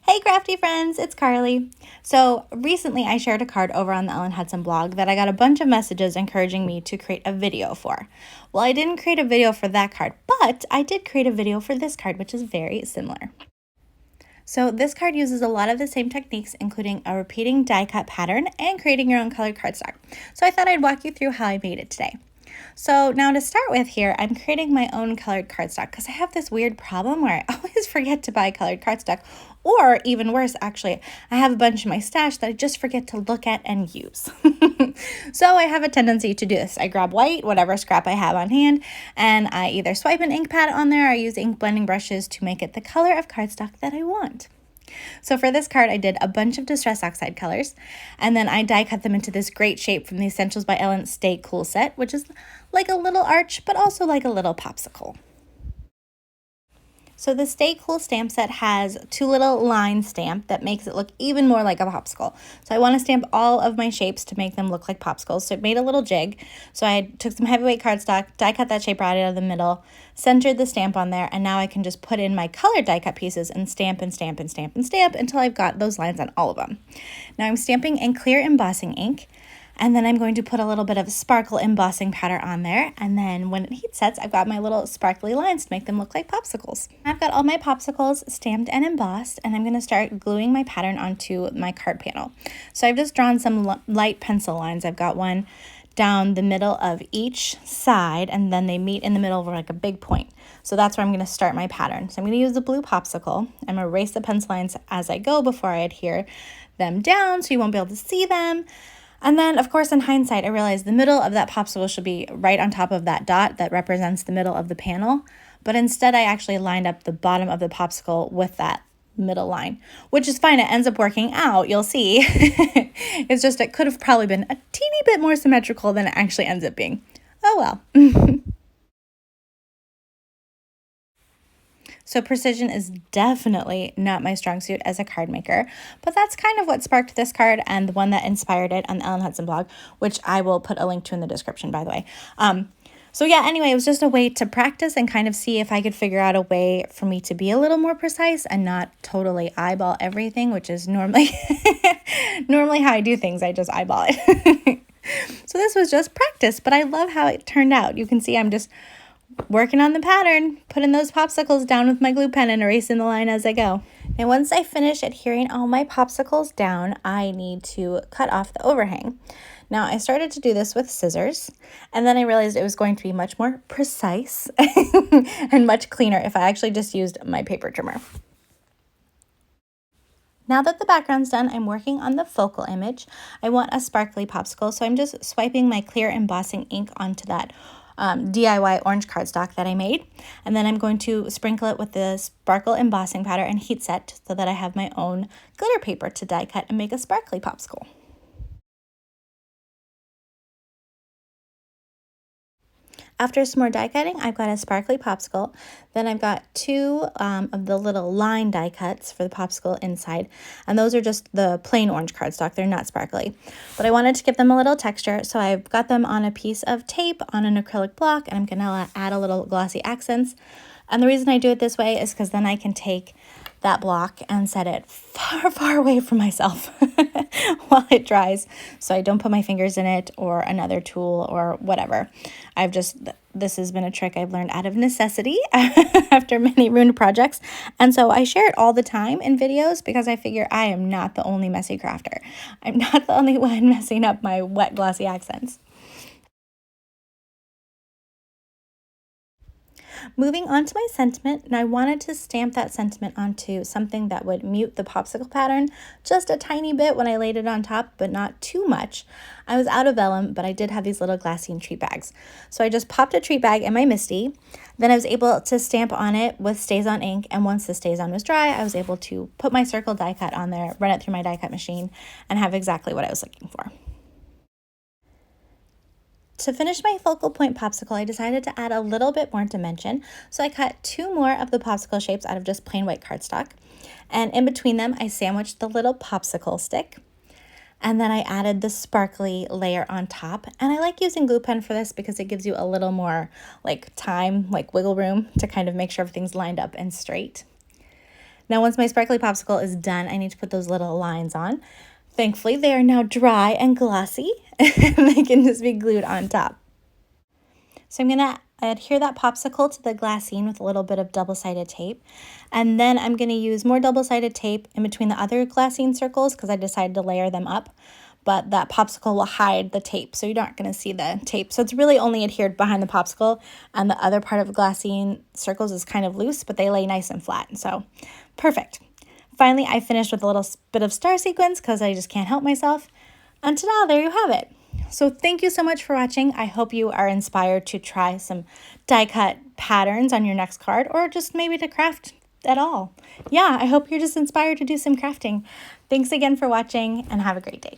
Hey crafty friends, it's Carly. So recently I shared a card over on the Ellen Hudson blog that I got a bunch of messages encouraging me to create a video for. Well, I didn't create a video for that card, but I did create a video for this card, which is very similar. So this card uses a lot of the same techniques, including a repeating die cut pattern and creating your own colored cardstock. So I thought I'd walk you through how I made it today. So now to start with here, I'm creating my own colored cardstock because I have this weird problem where I always forget to buy colored cardstock, or even worse, actually, I have a bunch in my stash that I just forget to look at and use. So I have a tendency to do this. I grab white, whatever scrap I have on hand, and I either swipe an ink pad on there or use ink blending brushes to make it the color of cardstock that I want. So for this card, I did a bunch of Distress Oxide colors, and then I die cut them into this great shape from the Essentials by Ellen Stay Cool set, which is like a little arch, but also like a little popsicle. So the Stay Cool stamp set has two little line stamp that makes it look even more like a popsicle. So I want to stamp all of my shapes to make them look like popsicles. So it made a little jig. So I took some heavyweight cardstock, die cut that shape right out of the middle, centered the stamp on there, and now I can just put in my colored die cut pieces and stamp and stamp and stamp and stamp until I've got those lines on all of them. Now I'm stamping in clear embossing ink. And then I'm going to put a little bit of sparkle embossing powder on there. And then when it heat sets, I've got my little sparkly lines to make them look like popsicles. I've got all my popsicles stamped and embossed, and I'm going to start gluing my pattern onto my card panel. So I've just drawn some light pencil lines. I've got one down the middle of each side, and then they meet in the middle of like a big point. So that's where I'm going to start my pattern. So I'm going to use the blue popsicle. I'm going to erase the pencil lines as I go before I adhere them down so you won't be able to see them. And then, of course, in hindsight, I realized the middle of that popsicle should be right on top of that dot that represents the middle of the panel. But instead, I actually lined up the bottom of the popsicle with that middle line, which is fine. It ends up working out. You'll see. It's just it could have probably been a teeny bit more symmetrical than it actually ends up being. Oh well. So precision is definitely not my strong suit as a card maker, but that's kind of what sparked this card and the one that inspired it on the Ellen Hudson blog, which I will put a link to in the description, by the way. So yeah, anyway, it was just a way to practice and kind of see if I could figure out a way for me to be a little more precise and not totally eyeball everything, which is normally how I do things. I just eyeball it. So this was just practice, but I love how it turned out. You can see I'm just working on the pattern, putting those popsicles down with my glue pen and erasing the line as I go. And once I finish adhering all my popsicles down, I need to cut off the overhang. Now I started to do this with scissors, and then I realized it was going to be much more precise and much cleaner if I actually just used my paper trimmer. Now that the background's done, I'm working on the focal image. I want a sparkly popsicle, so I'm just swiping my clear embossing ink onto that DIY orange cardstock that I made. And then I'm going to sprinkle it with the sparkle embossing powder and heat set so that I have my own glitter paper to die cut and make a sparkly popsicle. After some more die cutting, I've got a sparkly popsicle. Then I've got two of the little line die cuts for the popsicle inside. And those are just the plain orange cardstock. They're not sparkly. But I wanted to give them a little texture, so I've got them on a piece of tape on an acrylic block, and I'm going to add a little glossy accents. And the reason I do it this way is because then I can take that block and set it far, far away from myself while it dries, so I don't put my fingers in it or another tool or whatever. This has been a trick I've learned out of necessity after many ruined projects, and so I share it all the time in videos because I figure I am not the only messy crafter. I'm not the only one messing up my wet glossy accents. Moving on to my sentiment, and I wanted to stamp that sentiment onto something that would mute the popsicle pattern just a tiny bit when I laid it on top, but not too much. I was out of vellum, but I did have these little glassine treat bags. So I just popped a treat bag in my MISTI. Then I was able to stamp on it with StazOn ink, and once the StazOn was dry, I was able to put my circle die cut on there, run it through my die cut machine, and have exactly what I was looking for. To finish my focal point popsicle, I decided to add a little bit more dimension. So I cut two more of the popsicle shapes out of just plain white cardstock. And in between them, I sandwiched the little popsicle stick. And then I added the sparkly layer on top. And I like using glue pen for this because it gives you a little more wiggle room to kind of make sure everything's lined up and straight. Now once my sparkly popsicle is done, I need to put those little lines on. Thankfully, they are now dry and glossy, and they can just be glued on top. So I'm going to adhere that popsicle to the glassine with a little bit of double-sided tape. And then I'm going to use more double-sided tape in between the other glassine circles because I decided to layer them up. But that popsicle will hide the tape, so you're not going to see the tape. So it's really only adhered behind the popsicle, and the other part of the glassine circles is kind of loose, but they lay nice and flat. So perfect. Finally, I finished with a little bit of star sequins because I just can't help myself. And ta-da, there you have it. So thank you so much for watching. I hope you are inspired to try some die cut patterns on your next card, or just maybe to craft at all. Yeah, I hope you're just inspired to do some crafting. Thanks again for watching, and have a great day.